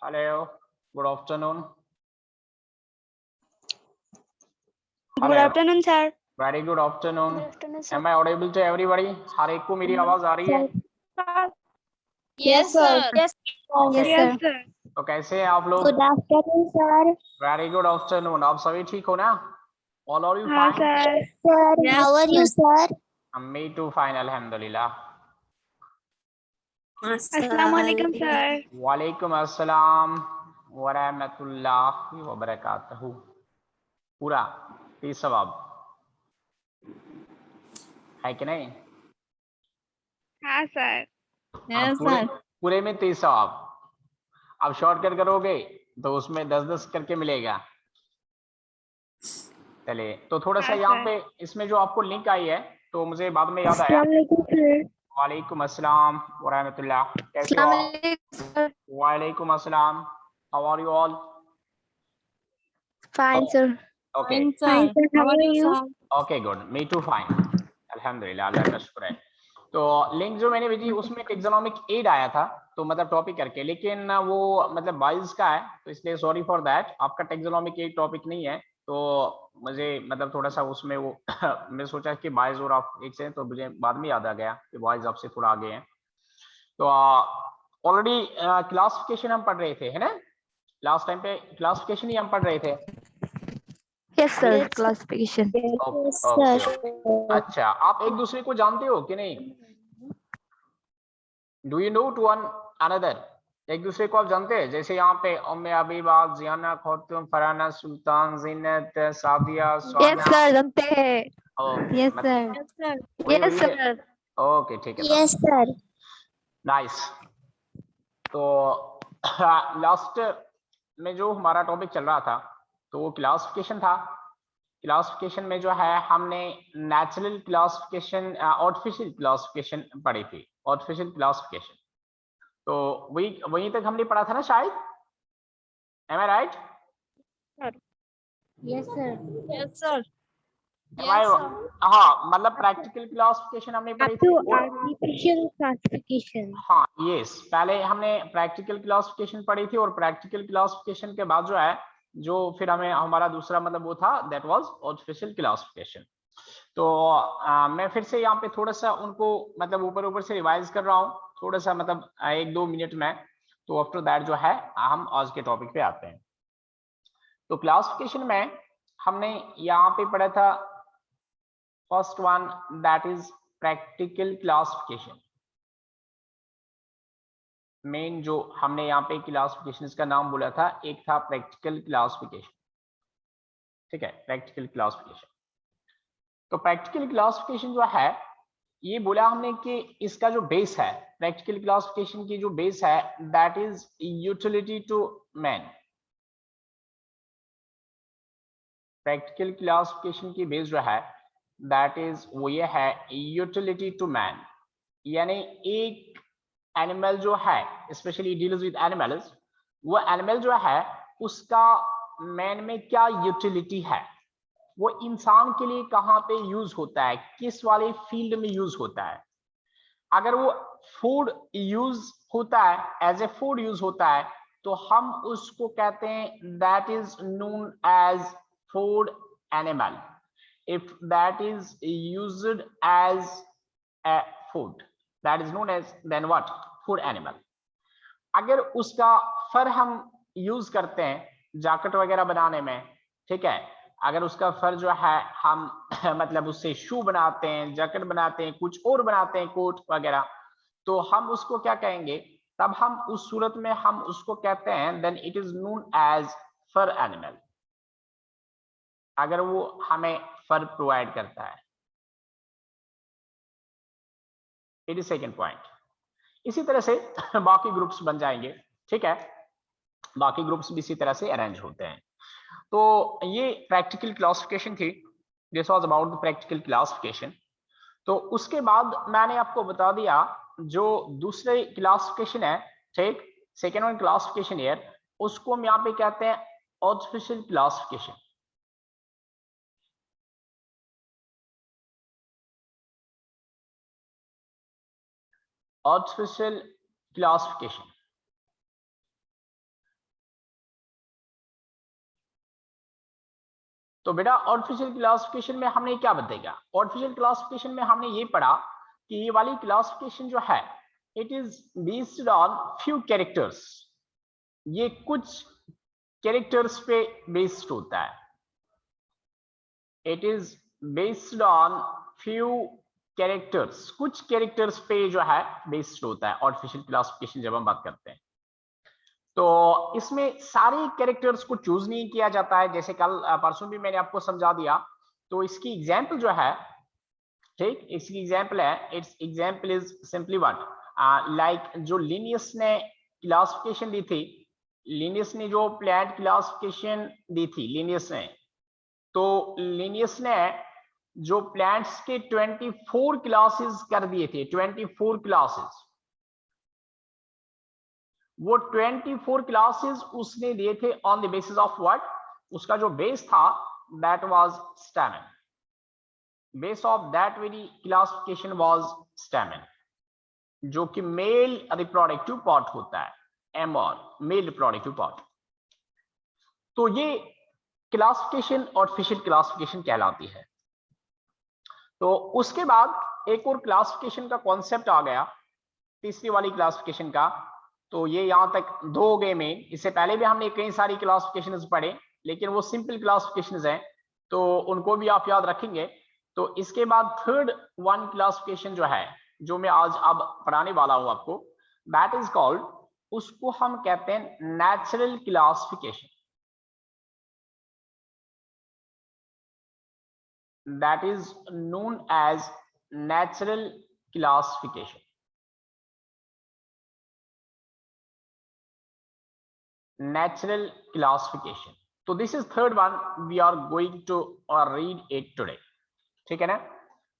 Hello, good afternoon. Good Hello, afternoon, sir. very good afternoon. Good afternoon, sir. Am I audible to everybody? हर एक को मेरी आवाज आ रही है? Yes, sir. Yes, Okay. yes, sir. तो कैसे हैं आप लोग? Good afternoon, sir. Very good afternoon. आप सभी ठीक हो ना? All are you हाँ, fine? sir. Sir, Yes, how are you, sir? Me too fine, alhamdulillah. Assalamualaikum, sir. वालेकुम अस्सलाम व रहमतुल्लाहि व बरकातहू। पूरा 30 सवाब है कि नहीं? हाँ, sir. Yes, पूरे sir. पूरे में 30 सवाब। अब शॉर्टकट करोगे तो उसमें 10-10 करके मिलेगा। चलिए, तो थोड़ा सा हाँ, यहाँ sir. पे इसमें जो आपको लिंक आई है तो मुझे बाद में याद आया। Assalamualaikum, sir. वालेकुम अस्सलाम व रहमतुल्लाह। कैसे हो आप? Assalamualaikum, sir. वालेकुम अस्सलाम। How are you all? Fine, sir. Okay Fine, Fine, sir. sir. How are you? sir? Okay good, me too fine अल्हम्दुलिल्लाह, अल्लाह का शुक्र है। तो लिंक जो मैंने भेजी उसमें टेक्सोनोमिक एड आया था, तो मतलब टॉपिक करके, लेकिन वो मतलब बाइस का है, तो इसलिए सॉरी फॉर दैट। आपका टेक्सोनोमिक एड टॉपिक नहीं है, तो मुझे मतलब थोड़ा सा उसमें वो मैं सोचा कि बाइस और आप एक से, तो मुझे बाद में याद आ गया कि बाइस आपसे थोड़ा आगे हैं। तो ऑलरेडी क्लासिफिकेशन हम पढ़ रहे थे, है ना? लास्ट टाइम पे क्लासिफिकेशन ही हम पढ़ रहे थे। Yes, sir. Classification. ओके। अच्छा, आप एक दूसरे को जानते हो कि नहीं? Do you know to one another? एक दूसरे को आप जानते हैं? जैसे यहाँ पे उम्मे हबीबा, जियाना खातून, फरहाना सुल्तान, जीनत, सादिया, Yes, सोनिया। sir. जानते हैं. Okay, Yes, sir. Yes, sir. वही Yes, वही है। sir. ओके, ठीक है। Yes, sir. नाइस। तो लास्ट में जो हमारा टॉपिक चल रहा था तो वो क्लासिफिकेशन था। क्लासिफिकेशन में जो है हमने नेचुरल क्लासिफिकेशन, आर्टिफिशियल क्लासिफिकेशन पढ़ी थी। आर्टिफिशियल क्लासिफिकेशन, तो वहीं तक हमने पढ़ा था ना शायद? एम आई right? Yes, sir. Yes, sir. हाँ, मतलब प्रैक्टिकल क्लासिफिकेशन हमने पढ़ी Up थी to और artificial classification. हाँ यस, पहले हमने प्रैक्टिकल क्लासिफिकेशन पढ़ी थी और प्रैक्टिकल क्लासिफिकेशन के बाद जो है, जो फिर हमें हमारा दूसरा मतलब वो था, दैट वाज आर्टिफिशियल क्लासिफिकेशन। तो मैं फिर से यहाँ पे थोड़ा सा उनको मतलब ऊपर ऊपर से रिवाइज कर रहा हूँ, थोड़ा सा मतलब 1-2 मिनट में। तो आफ्टर दैट जो है हम आज के टॉपिक पे आते हैं। तो क्लासिफिकेशन में हमने यहाँ पे पढ़ा था first one, that is practical classification. Main जो हमने यहाँ पे क्लासिफिकेशन का नाम बोला था, एक था प्रैक्टिकल क्लासिफिकेशन। ठीक है, प्रैक्टिकल क्लासिफिकेशन। तो प्रैक्टिकल क्लासिफिकेशन जो है, ये बोला हमने कि इसका जो बेस है, प्रैक्टिकल क्लासिफिकेशन की जो बेस है, that is utility to man. Practical classification की बेस जो है, दैट इज वो ये है, यूटिलिटी टू मैन। यानी एक एनिमल जो है, स्पेशली डील्स विद एनिमल्स, वो एनिमल जो है उसका मैन में क्या यूटिलिटी है, वो इंसान के लिए कहाँ पे यूज होता है, किस वाले फील्ड में यूज होता है। अगर वो फूड यूज होता है, एज ए फूड यूज होता है, तो हम उसको कहते हैं that is known as food animal. If that is used as a food, that is known as then what, food animal. अगर उसका फर हम यूज करते हैं जैकेट वगैरह बनाने में, ठीक है, अगर उसका फर जो है हम मतलब उससे शू बनाते हैं, जैकेट बनाते हैं, कुछ और बनाते हैं, कोट वगैरह, तो हम उसको क्या कहेंगे? तब हम उस सूरत में हम उसको कहते हैं then it is known as fur animal, अगर वो हमें फर प्रोवाइड करता है। It is second point. इसी तरह से बाकी ग्रुप्स बन जाएंगे, ठीक है, बाकी ग्रुप्स भी इसी तरह से अरेंज होते हैं। तो ये प्रैक्टिकल क्लासिफिकेशन थी, this was about the practical classification. तो उसके बाद मैंने आपको बता दिया जो दूसरे क्लासिफिकेशन है, ठीक, सेकेंड वन क्लासिफिकेशन ईयर, उसको हम यहाँ पे कहते हैं आर्टिफिशियल क्लासिफिकेशन। आर्टिफिशियल क्लासिफिकेशन तो बेटा आर्टिफिशियल क्लासिफिकेशन में हमने क्या बताएगा, आर्टिफिशियल क्लासिफिकेशन में हमने ये पढ़ा कि ये वाली क्लासिफिकेशन जो है it is based on few characters, ये कुछ कैरेक्टर्स पे बेस्ड होता है, it is based on few characters, कुछ कैरेक्टर्स पे जो है बेस्ड होता है आर्टिफिशियल क्लासिफिकेशन जब हम बात करते हैं। तो इसमें सारे कैरेक्टर्स को चूज नहीं किया जाता है, जैसे कल परसों भी मैंने आपको समझा दिया। तो इसकी एग्जांपल जो है, ठीक, इसकी एग्जांपल है, it's example is simply what, like जो लिनियस ने क्लासिफिकेशन दी थी, लिनियस ने जो प्लांट क्लासिफिकेशन दी थी लिनियस ने, तो लिनियस ने जो प्लांट्स के 24 क्लासेस कर दिए थे, 24 क्लासेस, वो 24 क्लासेस उसने दिए थे on the basis of what, उसका जो बेस था that was stamen, base of that very classification was stamen, जो कि मेल रिप्रोडक्टिव पार्ट होता है, एम और मेल रिप्रोडक्टिव पार्ट। तो ये क्लासिफिकेशन आर्टिफिशियल क्लासिफिकेशन कहलाती है। तो उसके बाद एक और क्लासिफिकेशन का कॉन्सेप्ट आ गया, तीसरी वाली क्लासिफिकेशन का। तो ये यहां तक दो हो गए मेन, इससे पहले भी हमने कई सारी क्लासिफिकेशंस पढ़े, लेकिन वो सिंपल क्लासिफिकेशंस हैं, तो उनको भी आप याद रखेंगे। तो इसके बाद थर्ड वन क्लासिफिकेशन जो है, जो मैं आज अब पढ़ाने वाला हूं आपको, दैट इज कॉल्ड, उसको हम कहते हैं natural classification, that is known as natural classification, natural classification। तो this is third one, we are going to read it today, ठीक है ना,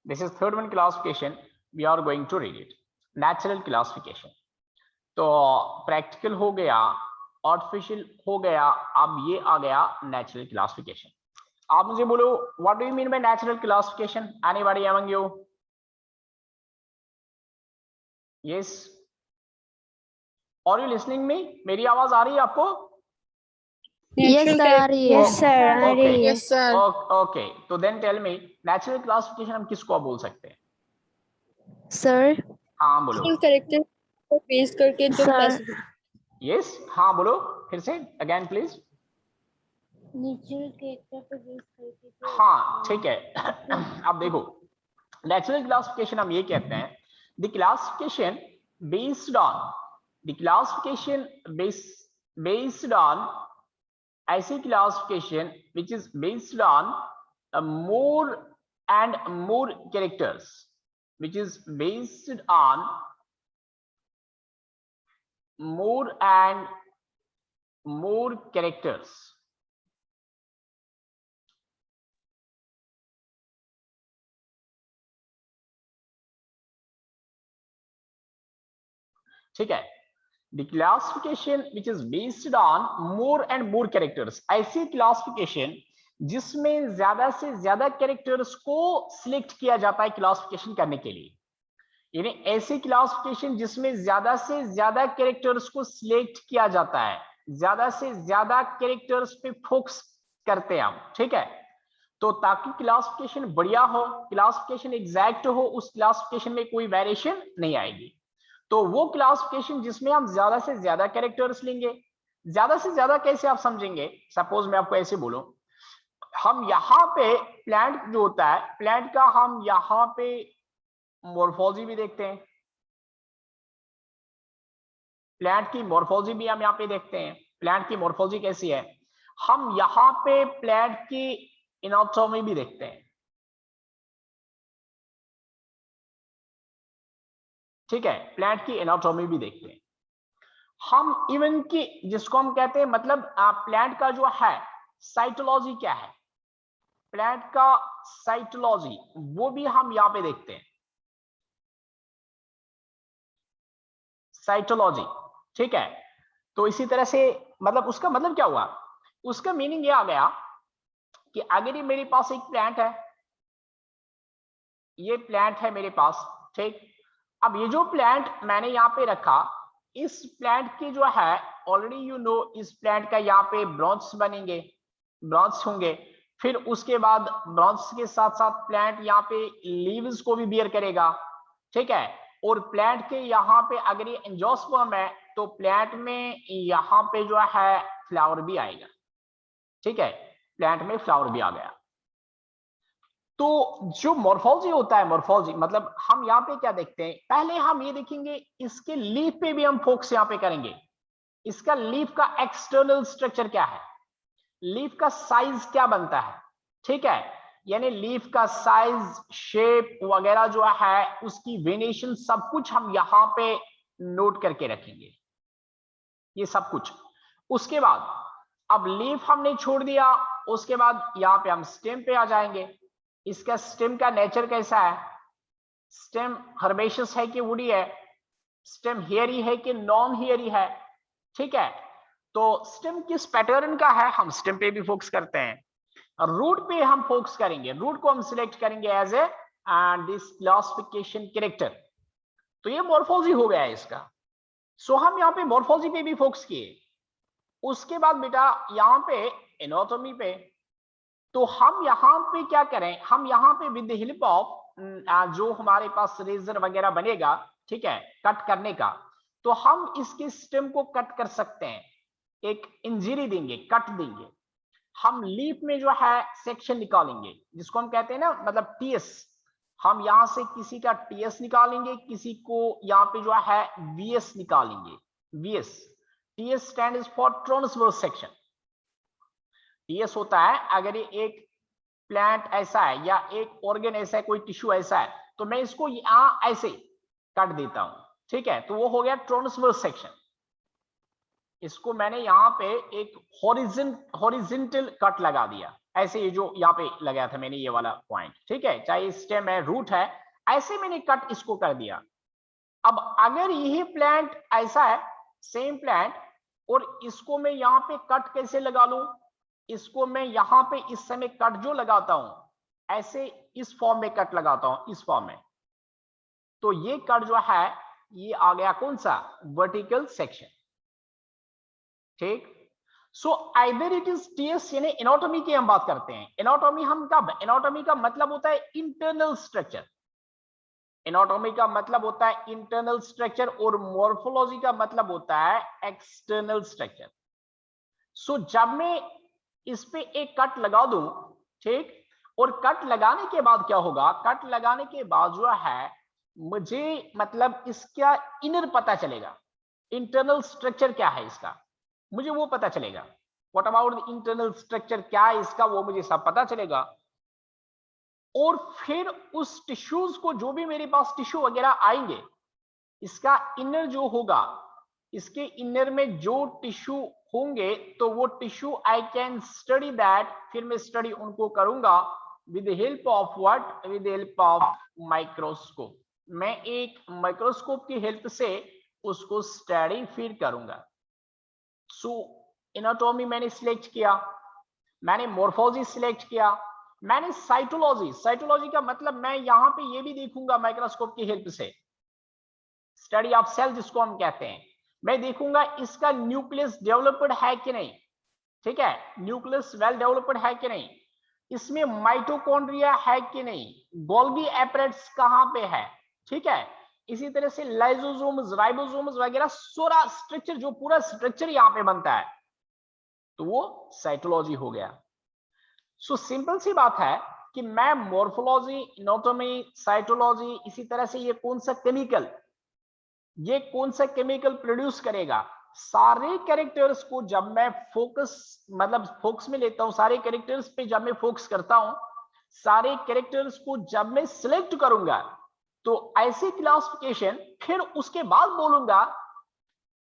this is third one classification, we are going to read it, natural classification। तो practical हो गया, artificial हो गया, अब ये आ गया नेचुरल क्लासिफिकेशन। आप मुझे बोलो, what do you mean by natural classification, anybody among you? Yes, are you listening me? मेरी आवाज आ रही है आपको? Yes, sir, आ रही है। Yes, sir. आ रही है। Yes, sir. ओके, तो then tell me, natural classification हम किसको बोल सकते हैं? Sir, हाँ बोलो। कैरेक्टर को बेस करके जो Sir. क्लासिफिकेशन, यस, हाँ बोलो फिर से, अगेन प्लीज। नेचुरल कैरेक्टर पे बेस करके। हाँ ठीक है। अब देखो, नेचुरल क्लासिफिकेशन हम ये कहते हैं, the classification based on, the classification based on, ऐसी classification which is based on more and more characters, which is based on more and more characters, ठीक है। The classification which is based on more and more characters, ऐसी classification जिसमें ज्यादा से ज्यादा characters को select किया जाता है क्लासिफिकेशन करने के लिए, यानी ऐसी क्लासिफिकेशन जिसमें ज्यादा से ज्यादा कैरेक्टर्स को सिलेक्ट किया जाता है, ज्यादा से ज्यादा कैरेक्टर्स पे फोकस करते हैं हम, ठीक है। तो ताकि क्लासिफिकेशन बढ़िया हो, क्लासिफिकेशन एग्जैक्ट हो, उस क्लासिफिकेशन में कोई वेरिएशन नहीं आएगी। तो वो क्लासिफिकेशन जिसमें हम ज्यादा से ज्यादा कैरेक्टर्स लेंगे, ज्यादा से ज्यादा कैसे आप समझेंगे, सपोज मैं आपको ऐसे बोलूं, हम यहाँ पे प्लांट जो होता है, प्लांट का हम यहाँ पे मॉर्फोलॉजी भी देखते हैं, प्लांट की मॉर्फोलॉजी भी हम यहाँ पे देखते हैं, प्लांट की मॉर्फोलॉजी कैसी है, हम यहाँ पे प्लांट की एनाटॉमी भी देखते हैं, ठीक है, प्लांट की एनाटॉमी भी देखते हैं हम, इवन की जिसको हम कहते हैं, मतलब प्लांट का जो है साइटोलॉजी क्या है, प्लांट का साइटोलॉजी वो भी हम यहाँ पे देखते हैं, साइटोलॉजी, ठीक है। तो इसी तरह से मतलब उसका मतलब क्या हुआ, उसका मीनिंग ये आ गया कि अगर ये मेरे पास एक प्लांट है, ये प्लांट है मेरे पास, ठीक, अब ये जो प्लांट मैंने यहाँ पे रखा, इस प्लांट की जो है ऑलरेडी यू नो, इस प्लांट का यहाँ पे ब्रांच बनेंगे, ब्रांच होंगे, फिर उसके बाद ब्रांच के साथ साथ प्लांट यहाँ पे लीव्स को भी बियर करेगा, ठीक है। और प्लांट के यहाँ पे अगर ये एंजियोस्पर्म है तो प्लांट में यहाँ पे जो है फ्लावर भी आएगा, ठीक है, प्लांट में फ्लावर भी आ गया। तो जो मॉर्फोलॉजी होता है, मॉर्फोलॉजी मतलब हम यहाँ पे क्या देखते हैं, पहले हम ये देखेंगे इसके लीफ पे भी हम फोकस यहाँ पे करेंगे। इसका लीफ का एक्सटर्नल स्ट्रक्चर क्या है, लीफ का साइज क्या बनता है, ठीक है, यानी लीफ का साइज, शेप वगैरह जो है, उसकी वेरिएशन सब कुछ हम यहाँ पे नोट करके रखेंगे, ये सब कुछ। उसके बाद अब लीफ हमने छोड़ दिया, उसके बाद यहाँ पे हम स्टेम पे आ जाएंगे। इसका स्टेम का नेचर कैसा है, स्टेम हर्बेशियस है कि वुडी है, स्टेम हेयरी है कि नॉन हेयरी है, ठीक है। तो स्टेम किस पैटर्न का है, हम स्टेम पे भी फोकस करते हैं। रूट पे हम फोकस करेंगे, रूट को हम सिलेक्ट करेंगे as a this classification character. तो ये मॉर्फोलॉजी हो गया है इसका। सो हम यहाँ पे मॉर्फोलॉजी पे भी फोकस किए। उसके बाद बेटा यहाँ पे एनाटॉमी पे, तो हम यहाँ पे क्या करें, हम यहाँ पे विद द हेल्प ऑफ जो हमारे पास रेजर वगैरह बनेगा, ठीक है, कट करने का, तो हम इसके स्टेम को कट कर सकते हैं, एक इंजरी देंगे, कट देंगे। हम लीफ में जो है सेक्शन निकालेंगे, जिसको हम कहते हैं ना, मतलब टीएस, हम यहां से किसी का टीएस निकालेंगे, किसी को यहाँ पे जो है वीएस निकालेंगे। VS, TS stand for transverse section. TS होता है अगर ये एक प्लांट ऐसा है या एक ऑर्गन ऐसा है, कोई टिश्यू ऐसा है, तो मैं इसको यहां ऐसे काट देता हूं, ठीक है, तो वो हो गया ट्रांसवर्स सेक्शन। इसको मैंने यहाँ पे एक हॉरिजॉन्टल कट लगा दिया, ऐसे ये जो यहाँ पे लगाया था मैंने ये वाला पॉइंट, ठीक है, चाहे स्टेम है, रूट है, ऐसे मैंने कट इसको कर दिया। अब अगर यही प्लांट ऐसा है, सेम प्लांट, और इसको मैं यहाँ पे कट कैसे लगा लूं, इसको मैं यहाँ पे इस समय कट जो लगाता हूं, ऐसे इस फॉर्म में कट लगाता हूं, इस फॉर्म में, तो ये कट जो है ये आ गया कौन सा, वर्टिकल सेक्शन, ठीक। So either it is TS, यानी एनाटॉमी की हम बात करते हैं। एनाटॉमी हम कब, एनाटॉमी का मतलब होता है इंटरनल स्ट्रक्चर, एनाटॉमी का मतलब होता है इंटरनल स्ट्रक्चर, और मॉर्फोलॉजी का मतलब होता है एक्सटर्नल स्ट्रक्चर। सो जब मैं इस पे एक कट लगा दूं, ठीक, और कट लगाने के बाद क्या होगा, कट लगाने के बाद जो है मुझे मतलब इसका इनर पता चलेगा, इंटरनल स्ट्रक्चर क्या है इसका, मुझे वो पता चलेगा। What about the internal structure, क्या है इसका, वो मुझे सब पता चलेगा। और फिर उस टिश्यूज को, जो भी मेरे पास टिश्यू वगैरह आएंगे, इसका इनर जो होगा, इसके इनर में जो टिश्यू होंगे, तो वो tissue I can study that, फिर मैं स्टडी उनको करूंगा with the help of what, with the help of microscope. मैं एक माइक्रोस्कोप की हेल्प से उसको स्टडी फिर करूंगा। सो एनाटॉमी मैंने सिलेक्ट किया, मैंने मॉर्फोलॉजी सिलेक्ट किया, मैंने साइटोलॉजी, साइटोलॉजी का मतलब मैं यहां पे ये भी देखूंगा माइक्रोस्कोप की हेल्प से, स्टडी ऑफ सेल जिसको हम कहते हैं, मैं देखूंगा इसका न्यूक्लियस डेवलप्ड है कि नहीं, ठीक है, न्यूक्लियस वेल डेवलप्ड है कि नहीं, इसमें माइटोकॉन्ड्रिया है कि नहीं, गोल्गी एपरेट्स कहां पे है, ठीक है, इसी तरह से लाइसोसोम्स, राइबोसोम्स वगैरह सारा स्ट्रक्चर, जो पूरा स्ट्रक्चर यहां पे बनता है, तो वो साइटोलॉजी हो गया। सो सिंपल सी बात है कि मैं मॉर्फोलॉजी, एनाटॉमी, साइटोलॉजी, इसी तरह से ये कौन सा केमिकल, ये कौन सा केमिकल प्रोड्यूस करेगा, सारे कैरेक्टर्स को जब मैं फोकस, मतलब फोकस में लेता हूं, सारे कैरेक्टर्स पे जब मैं फोकस करता हूं, सारे कैरेक्टर्स को जब मैं सिलेक्ट करूंगा, तो ऐसी क्लासिफिकेशन फिर उसके बाद बोलूंगा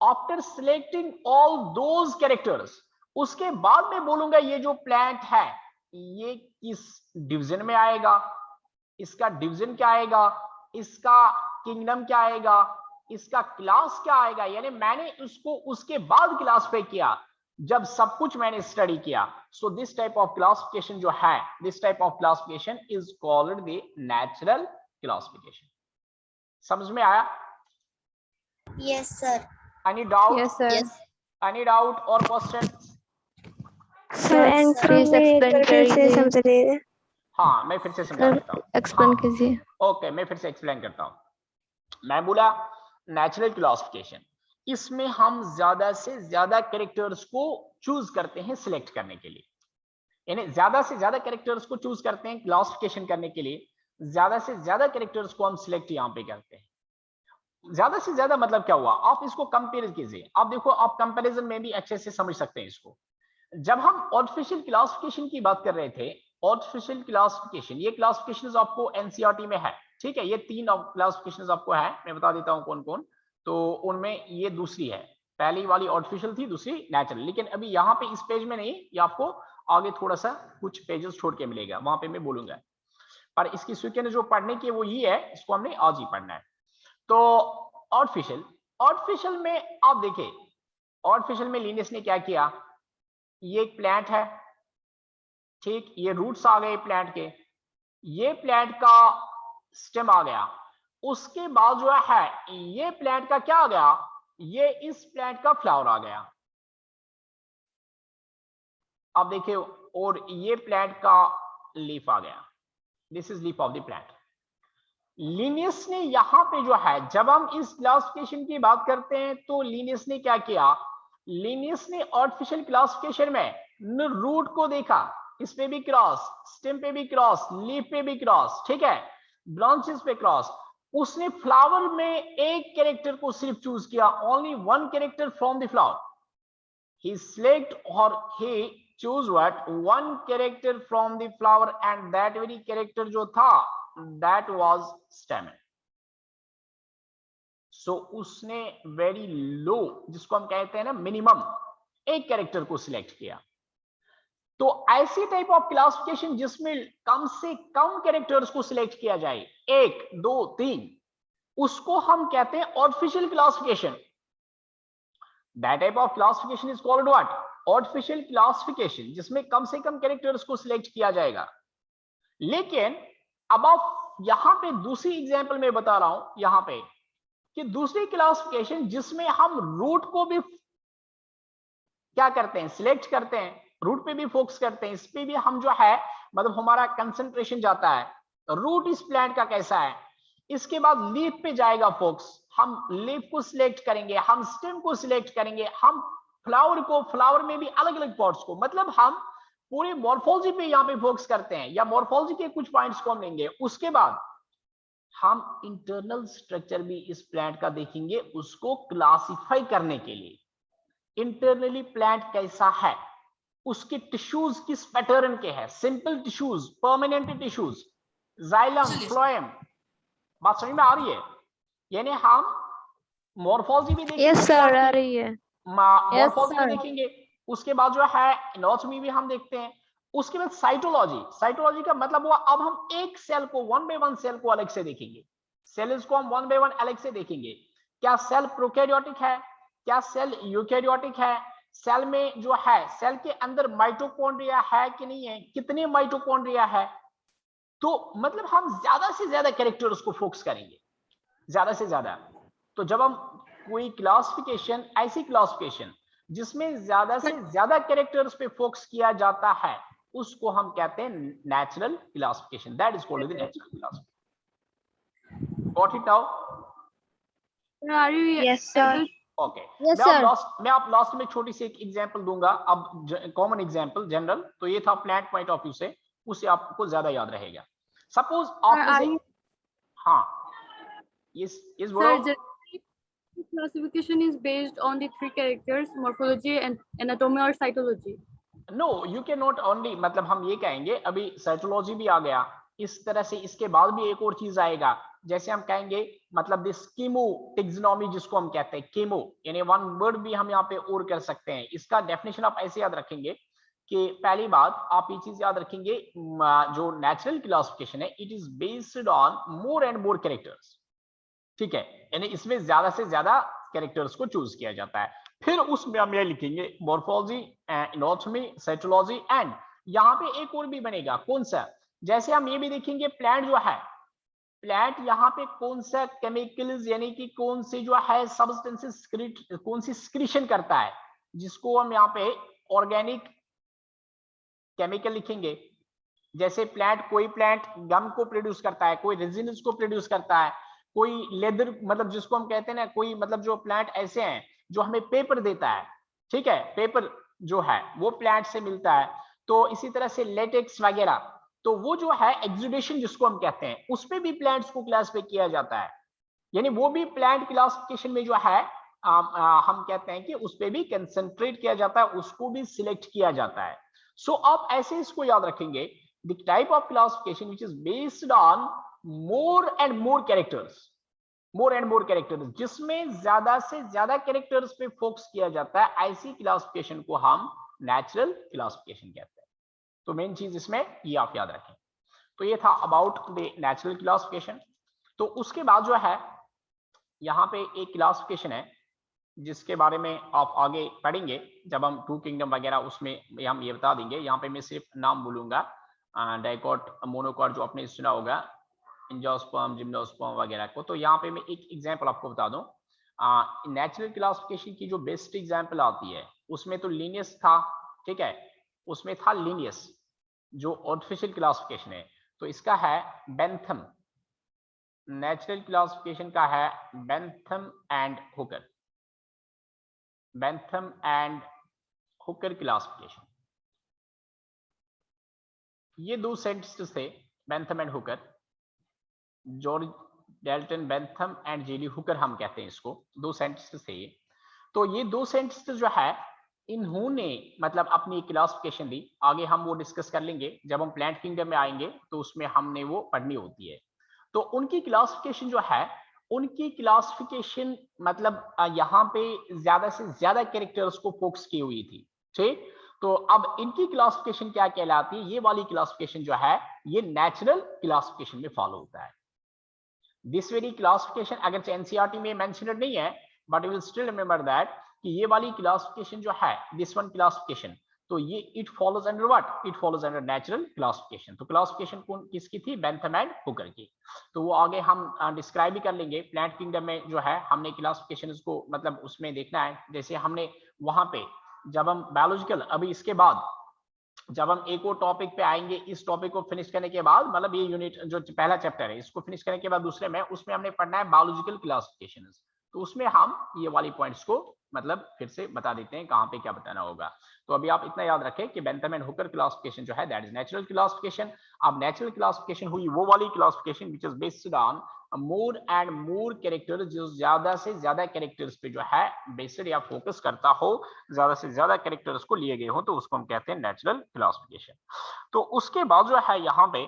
after selecting all those characters, उसके बाद में बोलूंगा ये जो प्लांट है ये किस डिवीजन में आएगा, इसका डिवीजन क्या आएगा, इसका किंगडम क्या आएगा, इसका क्लास क्या आएगा, यानी मैंने उसको उसके बाद क्लासिफाई किया जब सब कुछ मैंने स्टडी किया। So this type of classification जो है, this type of classification is called the natural classification. समझ में आया? Yes, sir. Any doubt? Yes, sir. Yes. Any doubt और क्वेश्चन? सर आंसर में फिर से समझ रहे हाँ मैं फिर से समझा सर देता हूँ। एक्सप्लेन कीजिए। ओके मैं फिर से एक्सप्लेन करता हूँ। मैं बोला नेचुरल क्लासिफिकेशन, इसमें हम ज्यादा से ज्यादा कैरेक्टर्स को चूज करते हैं सिलेक्ट करने के लिए, यानी ज्यादा से ज्यादा कैरेक्टर्स को चूज करते हैं क्लासिफिकेशन करने के लिए, ज्यादा से ज्यादा कैरेक्टर्स को हम सिलेक्ट यहाँ पे करते हैं। ज्यादा से ज्यादा मतलब क्या हुआ, आप इसको कंपेयर कीजिए, आप देखो आप कंपैरिजन में भी अच्छे से समझ सकते हैं इसको। जब हम आर्टिफिशियल क्लासिफिकेशन की बात कर रहे थे, आर्टिफिशियल क्लासिफिकेशन, ये क्लासिफिकेशन आपको एनसीईआरटी में है, ठीक है, ये 3 क्लासिफिकेशन आपको है, मैं बता देता हूँ कौन कौन। तो उनमें ये दूसरी है, पहली वाली आर्टिफिशियल थी, दूसरी नेचुरल, लेकिन अभी यहाँ पे इस पेज में नहीं, ये आपको आगे थोड़ा सा कुछ पेजेस छोड़ के मिलेगा, वहां पे मैं बोलूंगा। पर इसकी स्वीकृति जो पढ़ने की वो ये है, इसको हमने आज ही पढ़ना है। तो आर्टिफिशियल, आर्टिफिशियल में आप देखिए, आर्टिफिशियल में लिनियस ने क्या किया, ये एक प्लांट है, ठीक, ये रूट्स आ गए प्लांट के, ये प्लांट का स्टेम आ गया, उसके बाद जो है ये प्लांट का क्या आ गया, ये इस प्लांट का फ्लावर आ गया, आप देखिए, और ये प्लांट का लीफ आ गया, this is leaf of the plant. Linnaeus ने यहां पे जो है, जब हम इस क्लासिफिकेशन की बात करते हैं तो लिनियस ने क्या किया, लिनियस ने आर्टिफिशियल क्लासिफिकेशन में रूट को देखा, इस पे भी क्रॉस, स्टेम पे भी क्रॉस, लीफ पे भी क्रॉस, ठीक है, ब्रांचेस पे क्रॉस, उसने फ्लावर में एक कैरेक्टर को सिर्फ चूज किया, only one character from the flower, he select or he choose what one character from the flower, and that very character जो था that was stamen. So उसने very low, जिसको हम कहते हैं ना मिनिमम, एक कैरेक्टर को सिलेक्ट किया। तो ऐसी टाइप ऑफ क्लासिफिकेशन जिसमें कम से कम कैरेक्टर्स को सिलेक्ट किया जाए, 1 2 3, उसको हम कहते हैं artificial classification. That type of classification is called what? Artificial classification, जिसमें कम से कम कैरेक्टर्स को सिलेक्ट किया जाएगा। लेकिन अब आप यहां पे दूसरी एग्जांपल में बता रहा हूं यहां पे, कि दूसरी क्लासिफिकेशन जिसमें हम रूट को भी क्या करते हैं, सिलेक्ट करते हैं, रूट पे भी फोकस करते हैं, इस पे भी हम जो है मतलब हमारा कंसंट्रेशन जाता है, रूट इस प्लांट का कैसा है, इसके बाद लीफ पे जाएगा फोकस, हम लीफ को सिलेक्ट करेंगे, हम स्टेम को सिलेक्ट करेंगे, हम फ्लावर को, फ्लावर में भी अलग अलग पार्ट्स को, मतलब हम पूरी मॉर्फोलॉजी पे यहाँ पे फोकस करते हैं, या मॉर्फोलॉजी के कुछ पॉइंट्स को हम लेंगे, उसके बाद हम इंटरनल स्ट्रक्चर भी इस प्लांट का देखेंगे, उसको क्लासिफाई करने के लिए, इंटरनली प्लांट कैसा है, उसके टिश्यूज किस पैटर्न के हैं, simple tissues, permanent tissues, xylem, phloem, बात समझ में आ रही है? यानी हम मॉर्फोलॉजी भी देखेंगे, यस सर आ रही है। मॉर्फोलॉजी भी देखेंगे, उसके बाद जो है एनाटॉमी भी हम देखते हैं, उसके बाद साइटोलॉजी, साइटोलॉजी का मतलब हुआ अब हम एक सेल को, 1 बाय 1 सेल को अलग से देखेंगे, सेल्स को हम 1 बाय 1 अलग से देखेंगे, क्या सेल प्रोकैरियोटिक है, क्या सेल यूकैरियोटिक है, सेल में जो है सेल के अंदर माइटोकॉन्ड्रिया है कि नहीं है, कितने माइटोकॉन्ड्रिया है, तो मतलब हम ज्यादा से ज्यादा कैरेक्टर्स को फोकस करेंगे, ज्यादा से ज्यादा। तो जब हम कोई क्लासिफिकेशन, ऐसी क्लासिफिकेशन जिसमें ज्यादा से ज्यादा कैरेक्टर्स पे फोकस किया जाता है, उसको हम कहते हैं natural classification, that is called the natural classification. Got it now? Yes sir. Okay, yes sir. मैं आप लास्ट में छोटी सी एक एग्जांपल दूंगा, अब कॉमन एग्जांपल जनरल, तो ये था प्लांट पॉइंट ऑफ व्यू से, उससे आपको ज्यादा याद रहेगा। सपोज आप में से, हाँ इस बोलो। Classification is based on the 3 characters, morphology and anatomy or cytology. No you can not only, मतलब हम ये कहेंगे, अभी साइटोलॉजी भी आ गया, इस तरह से इसके बाद भी एक और चीज आएगा, जैसे हम कहेंगे मतलब दिस कीमो टेक्सोनॉमी, जिसको हम कहते हैं कीमो, यानी वन वर्ड भी हम यहाँ पे और कर सकते हैं, इसका डेफिनेशन आप ऐसे याद रखेंगे कि पहली बात आप ये चीज याद रखेंगे, जो नेचुरल क्लासिफिकेशन है, it is based on more and more characters, ठीक है, यानी इसमें ज्यादा से ज्यादा कैरेक्टर्स को चूज किया जाता है, फिर उसमें हम ये लिखेंगे मॉर्फोलॉजी, एनाटॉमी, साइटोलॉजी, एंड यहाँ पे एक और भी बनेगा, कौन सा, जैसे हम ये भी देखेंगे प्लांट जो है, प्लांट यहाँ पे कौन सा केमिकल्स, यानी कि कौन से जो है सब्सटेंसेस, कौन सी सिक्रीशन करता है, जिसको हम यहाँ पे ऑर्गेनिक केमिकल लिखेंगे, जैसे प्लांट, कोई प्लांट गम को प्रोड्यूस करता है, कोई रेजिन्स को प्रोड्यूस करता है, कोई लेदर, मतलब जिसको हम कहते हैं ना, कोई मतलब जो प्लांट ऐसे हैं जो हमें पेपर देता है, ठीक है, पेपर जो है वो प्लांट से मिलता है। तो इसी तरह से लेटेक्स वगैरह, तो वो जो है एक्सुडेशन जिसको हम कहते हैं, उस पे भी प्लांट्स को क्लासिफाई किया जाता है, यानी वो भी प्लांट क्लासिफिकेशन में जो है हम कहते हैं कि उस पे भी कंसंट्रेट किया जाता है, उसको भी सिलेक्ट किया जाता है। सो आप ऐसे इसको याद रखेंगे, the type of classification which is based on more and more characters, more and more characters, जिसमें ज्यादा से ज्यादा कैरेक्टर्स पे फोकस किया जाता है, ऐसी क्लासिफिकेशन को हम नेचुरल क्लासिफिकेशन कहते हैं। तो मेन चीज इसमें ये आप याद रखें। तो ये था अबाउट द नेचुरल क्लासिफिकेशन। तो उसके बाद जो है यहाँ पे एक क्लासिफिकेशन है जिसके बारे में आप आगे पढ़ेंगे जब हम टू किंगडम वगैरह, उसमें हम ये बता देंगे। यहाँ पे मैं सिर्फ नाम बोलूंगा, डाइकॉट, मोनोकॉट जो आपने सुना होगा, एंजियोस्पर्म, जिम्नोस्पर्म वगैरह को। तो यहाँ पे मैं एक एग्जांपल आपको बता दूं, नेचुरल क्लासिफिकेशन की जो बेस्ट एग्जांपल आती है उसमें तो लीनियस था, ठीक है, उसमें था लीनियस जो आर्टिफिशियल क्लासिफिकेशन है, तो इसका है बेंथम। नेचुरल क्लासिफिकेशन का है Bentham and Hooker, Bentham and Hooker classification. ये दो साइंटिस्ट थे, Bentham and Hooker, George Dalton Bentham and Jelly Hooker हम कहते हैं इसको, दो साइंटिस्ट थे ये। तो ये दो साइंटिस्ट जो है इन्होंने मतलब अपनी क्लासिफिकेशन दी, आगे हम वो डिस्कस कर लेंगे जब हम प्लांट किंगडम में आएंगे, तो उसमें हमने वो पढ़नी होती है। तो उनकी क्लासिफिकेशन जो है, उनकी क्लासिफिकेशन मतलब यहाँ पे ज्यादा से ज्यादा कैरेक्टर्स को फोकस की हुई थी, ठीक। तो अब इनकी क्लासिफिकेशन क्या कहलाती है, ये वाली क्लासिफिकेशन जो है ये नेचुरल क्लासिफिकेशन में फॉलो होता है। दिस वेरी क्लासिफिकेशन अगर एनसीईआरटी में मेंशनड नहीं है, but you will still remember that कि ये वाली क्लासिफिकेशन जो है, दिस वन क्लासिफिकेशन, तो ये it follows under what, it follows under natural classification. तो क्लासिफिकेशन कौन किसकी थी, बेंथम एंड हुकर की। तो वो आगे हम डिस्क्राइब भी कर लेंगे। प्लांट किंगडम में जो है हमने क्लासिफिकेशन को मतलब उसमें देखना है, जैसे हमने वहां पे जब हम बायोलॉजिकल, अभी इसके बाद जब हम एक और टॉपिक पे आएंगे, इस टॉपिक को फिनिश करने के बाद, मतलब ये यूनिट जो पहला चैप्टर है इसको फिनिश करने के बाद दूसरे में, उसमें हमने पढ़ना है बायोलॉजिकल क्लासिफिकेशन। तो उसमें हम ये वाली पॉइंट्स को मतलब फिर से बता देते हैं कहाँ पे क्या बताना होगा। तो अभी आप इतना याद रखें कि बेंथम एंड हुकर क्लासिफिकेशन जो है दैट इज नेचुरल क्लासिफिकेशन। अब नेचुरल क्लासिफिकेशन हुई वो वाली classification which is based on more and more characters, जो ज्यादा से ज्यादा कैरेक्टर्स पे जो है बेस्ड या फोकस करता हो, ज्यादा से ज्यादा कैरेक्टर्स को लिए गए हो, तो उसको हम कहते हैं नेचुरल क्लासिफिकेशन। तो उसके बाद जो है यहाँ पे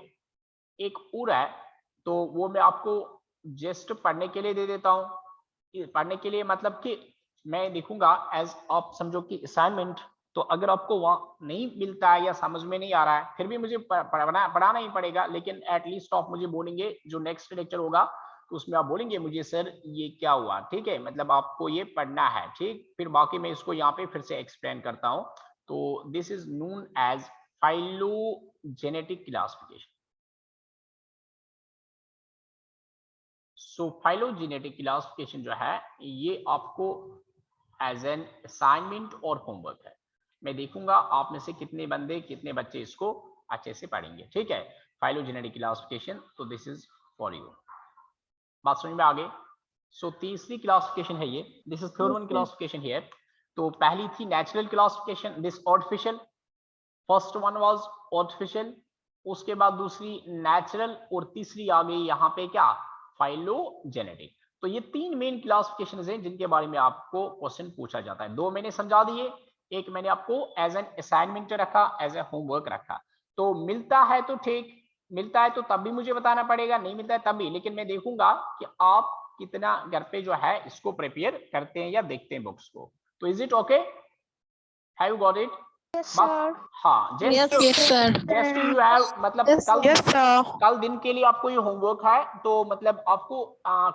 एक और है, तो वो मैं आपको जस्ट पढ़ने के लिए दे देता हूँ। पढ़ने के लिए मतलब कि मैं देखूंगा एज आप समझो कि असाइनमेंट, तो अगर आपको वहां नहीं मिलता है या समझ में नहीं आ रहा है, फिर भी मुझे पढ़ाना ही पड़ेगा, लेकिन एटलीस्ट आप मुझे बोलेंगे जो नेक्स्ट लेक्चर होगा तो उसमें आप बोलेंगे मुझे सर ये क्या हुआ, ठीक है, मतलब आपको ये पढ़ना है, ठीक। फिर बाकी मैं इसको यहाँ पे फिर से एक्सप्लेन करता हूँ। तो this is known as phylogenetic classification. So phylogenetic classification जो है ये आपको एज एन असाइनमेंट और होमवर्क है। मैं देखूंगा आप में से कितने बंदे, कितने बच्चे इसको अच्छे से पढ़ेंगे, ठीक है। फाइलोजेनेटिक क्लासिफिकेशन, तो दिस इज फॉर यू। बात समझ में आ गई। सो तीसरी क्लासिफिकेशन है ये, this is third one classification here. तो पहली थी natural classification, this artificial, first one was artificial, उसके बाद दूसरी नेचुरल, और तीसरी आ गई यहाँ पे क्या, फाइलोजेनेटिक। तो ये तीन मेन क्लासिफिकेशन हैं जिनके बारे में आपको क्वेश्चन पूछा जाता है। दो मैंने समझा दिए, एक मैंने आपको एज एन असाइनमेंट रखा, एज ए होमवर्क रखा। तो मिलता है तो ठीक, मिलता है तो तब भी मुझे बताना पड़ेगा, नहीं मिलता है तब भी, लेकिन मैं देखूंगा कि आप कितना घर पे जो है इसको प्रिपेयर करते हैं या देखते हैं बुक्स को। तो is it okay, have you got it? Yes, sir. हाँ, जस्ट यू हैव मतलब कल दिन के लिए आपको ये होमवर्क है, तो मतलब आपको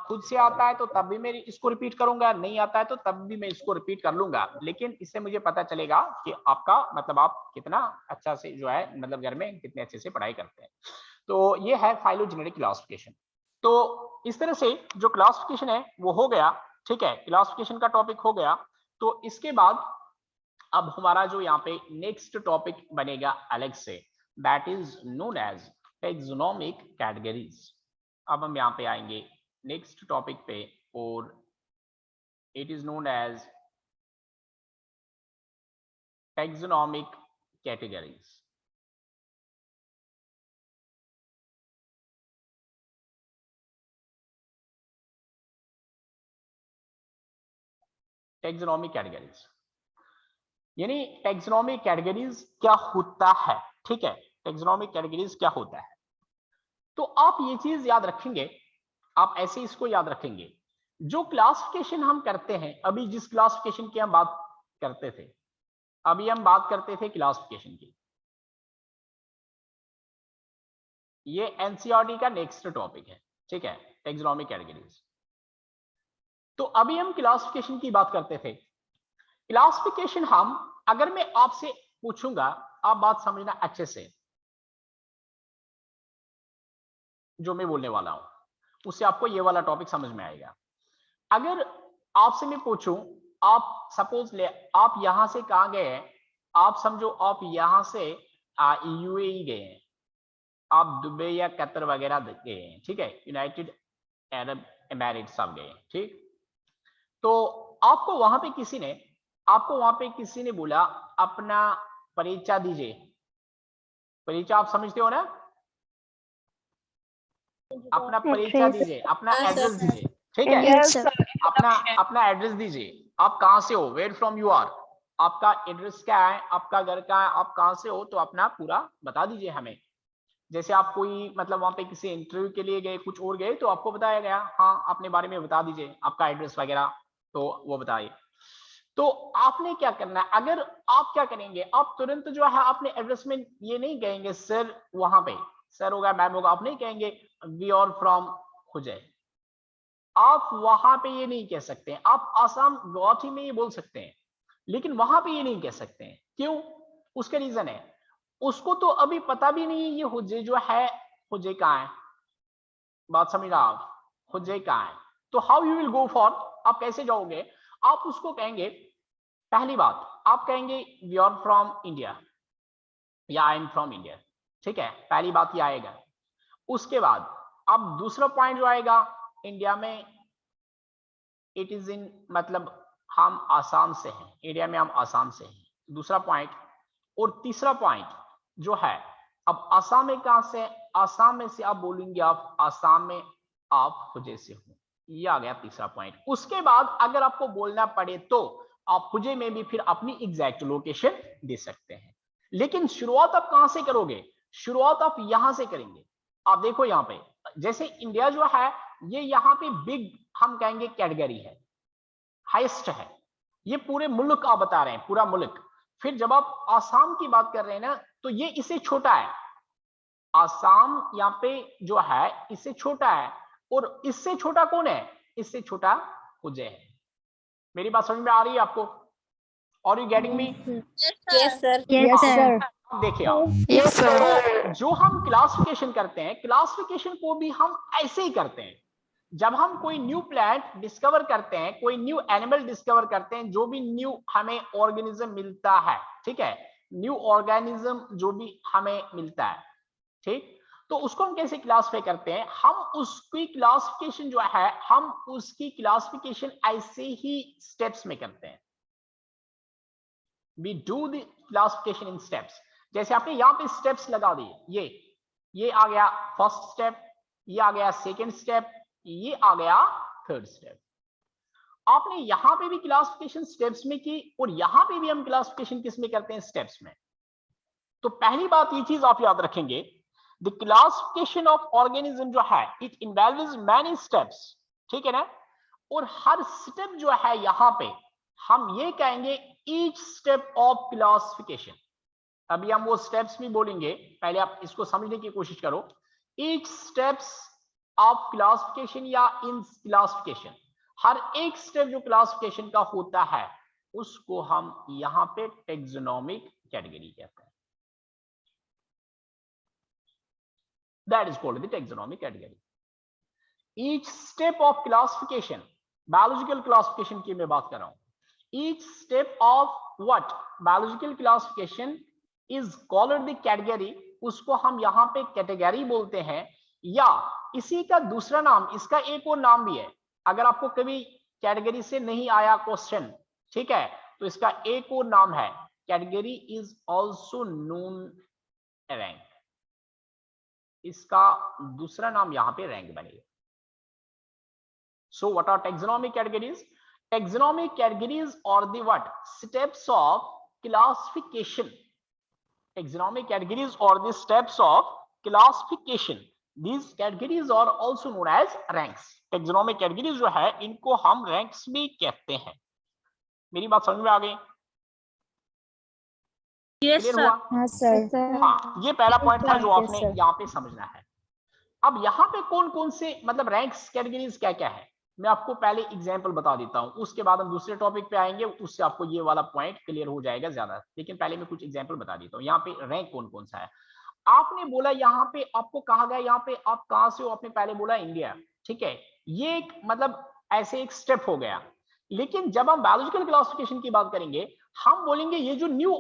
खुद से आता है तो तब भी मैं इसको रिपीट करूंगा, नहीं आता है तो तब भी मैं इसको रिपीट कर लूंगा, लेकिन इससे मुझे पता चलेगा कि आपका मतलब आप कितना अच्छा से जो है मतलब घर में कितने अच्छे से पढ़ाई करते हैं। तो ये है फाइलोजेनेटिक क्लासिफिकेशन। तो इस तरह से जो क्लासिफिकेशन है वो हो गया, ठीक है, क्लासिफिकेशन का टॉपिक हो गया। तो इसके बाद अब हमारा जो यहाँ पे नेक्स्ट टॉपिक बनेगा अलग से, that is known as taxonomic categories. अब हम यहाँ पे आएंगे नेक्स्ट टॉपिक पे, और it is known as taxonomic categories। Taxonomic categories यानी टैक्सोनॉमिक कैटेगरीज क्या होता है, ठीक है, टैक्सोनॉमिक कैटेगरीज क्या होता है। तो आप ये चीज याद रखेंगे, आप ऐसे इसको याद रखेंगे, जो क्लासिफिकेशन हम करते हैं, अभी जिस क्लासिफिकेशन की हम बात करते थे, अभी हम बात करते थे क्लासिफिकेशन की, ये एनसीईआरटी का नेक्स्ट टॉपिक है, ठीक है, टैक्सोनॉमिक कैटेगरीज। तो अभी हम क्लासिफिकेशन की बात करते थे। क्लासिफिकेशन हम, अगर मैं आपसे पूछूंगा, आप बात समझना अच्छे से, जो मैं बोलने वाला हूं उससे आपको ये वाला टॉपिक समझ में आएगा। अगर आपसे मैं पूछूं, आप सपोज ले, आप यहां से कहां गए हैं, आप समझो आप यहां से यूएई गए हैं, आप दुबई या कतर वगैरह गए हैं, ठीक है, यूनाइटेड अरब एमिरेट्स आप गए हैं, ठीक। तो आपको वहां पे किसी ने बोला अपना परिचय दीजिए, परिचय आप समझते हो ना, अपना परिचय दीजिए, अपना एड्रेस दीजिए, ठीक है, Yes, sir. अपना एड्रेस दीजिए, आप कहां से हो, वेयर फ्रॉम यू आर, आपका एड्रेस क्या है, आपका घर कहाँ है, आप कहां से हो, तो अपना पूरा बता दीजिए हमें। जैसे आप कोई मतलब वहां पे किसी इंटरव्यू के लिए गए, कुछ और गए, तो आपको बताया गया, हाँ अपने बारे में बता दीजिए, आपका एड्रेस वगैरह, तो वो बताइए। तो आपने क्या करना है, अगर आप क्या करेंगे, आप तुरंत जो है अपने एड्रेस में ये नहीं कहेंगे सर, वहां पे सर होगा मैम होगा, आप नहीं कहेंगे वी आर फ्रॉम खुजै, आप वहां पे ये नहीं कह सकते हैं। आप आसाम गुवाहाटी में ये बोल सकते हैं, लेकिन वहां पे ये नहीं कह सकते हैं। क्यों? उसका रीजन है, उसको तो अभी पता भी नहीं है ये हुज्जे जो है, हुज्जे कहाँ है, बात समझ रहा आप, हुज्जे कहाँ है। तो how you will go for, आप कैसे जाओगे, आप उसको कहेंगे, पहली बात आप कहेंगे वी आर फ्रॉम इंडिया या आई एम फ्रॉम इंडिया, ठीक है, पहली बात ये आएगा। उसके बाद अब दूसरा पॉइंट जो आएगा, इंडिया में इट इज इन, मतलब हम आसाम से हैं, इंडिया में हम आसाम से हैं, दूसरा पॉइंट। और तीसरा पॉइंट जो है, अब आसाम में कहां से, आसाम में से आप बोलेंगे आप आसाम में आप हुजे से हो, ये आ गया तीसरा पॉइंट। उसके बाद अगर आपको बोलना पड़े तो आप हुजे में भी फिर अपनी एग्जैक्ट लोकेशन दे सकते हैं, लेकिन शुरुआत आप कहां से करोगे, शुरुआत आप यहां से करेंगे। आप देखो यहाँ पे, जैसे इंडिया जो है ये यहाँ पे बिग, हम कहेंगे कैटेगरी है, हाईएस्ट है, ये पूरे मुल्क आप बता रहे हैं, पूरा मुल्क। फिर जब आप आसाम की बात कर रहे हैं ना, तो ये इससे छोटा है, आसाम यहाँ पे जो है इससे छोटा है, और इससे छोटा कौन है, इससे छोटा हुज्जे है। मेरी बात समझ में आ रही है आपको, और you getting me? Yes, sir. Yes, sir. देखिए आप, Yes, sir. तो जो हम क्लासिफिकेशन करते हैं, क्लासिफिकेशन को भी हम ऐसे ही करते हैं। जब हम कोई न्यू प्लांट डिस्कवर करते हैं, कोई न्यू एनिमल डिस्कवर करते हैं, जो भी न्यू हमें ऑर्गेनिज्म मिलता है, ठीक है, न्यू ऑर्गेनिज्म जो भी हमें मिलता है, ठीक, तो उसको हम कैसे क्लासिफाई करते हैं, हम उसकी क्लासिफिकेशन जो है, हम उसकी क्लासिफिकेशन ऐसे ही स्टेप्स में करते हैं। We do the classification in steps। जैसे आपने यहाँ पे स्टेप्स लगा दिए, ये आ गया फर्स्ट स्टेप, ये आ गया सेकंड स्टेप, ये आ गया थर्ड स्टेप। आपने यहाँ पे भी क्लासिफिकेशन स्टेप्स में की, और यहाँ पे भी हम क्लासिफिकेशन किस में करते हैं, स्टेप्स में। तो पहली बात ये चीज आप याद रखेंगे, द क्लासिफिकेशन ऑफ ऑर्गेनिज्म जो है, इट इन्वॉल्व्स मैनी स्टेप्स, ठीक है ना, और हर स्टेप जो है यहाँ पे हम ये कहेंगे ईच स्टेप ऑफ क्लासिफिकेशन। अभी हम वो स्टेप्स भी बोलेंगे, पहले आप इसको समझने की कोशिश करो। ईच स्टेप्स ऑफ क्लासिफिकेशन या इन क्लासिफिकेशन, हर एक स्टेप जो क्लासिफिकेशन का होता है उसको हम यहाँ पे टैक्सोनॉमिक कैटेगरी कहते हैं। That is called the taxonomic category. Each step of classification, biological classification की मैं बात कर रहा हूं, each step of what biological classification is called the category, उसको हम यहाँ पे कैटेगरी बोलते हैं, या इसी का दूसरा नाम, इसका एक और नाम भी है। अगर आपको कभी कैटेगरी से नहीं आया क्वेश्चन, ठीक है, तो इसका एक और नाम है, category is also known rank, इसका दूसरा नाम यहाँ पे रैंक बनेगा। So what are taxonomic categories? Taxonomic categories are the what? Steps of classification. Taxonomic categories are the steps of classification. These categories are also known as ranks. Taxonomic categories जो है इनको हम ranks भी कहते हैं। मेरी बात समझ में आ गई? Yes, Clear sir. हुआ? हाँ सर। हाँ, ये पहला पॉइंट था जो आपने यहाँ पे समझना है। अब यहाँ पे कौन कौन से मतलब रैंक्स कैटेगरीज क्या क्या है, मैं आपको पहले एग्जांपल बता देता हूँ, उसके बाद हम दूसरे टॉपिक पे आएंगे, उससे आपको ये वाला पॉइंट क्लियर हो जाएगा ज्यादा। लेकिन पहले मैं कुछ एग्जांपल बता देता हूँ। यहाँ पे रैंक कौन कौन सा है। आपने बोला यहाँ पे, आपको कहा गया यहाँ पे आप कहाँ से हो, आपने पहले बोला इंडिया, ठीक है, ये एक मतलब ऐसे एक स्टेप हो गया। लेकिन जब हम बायोलॉजिकल क्लासिफिकेशन की बात करेंगे, हम बोलेंगे ये जो न्यू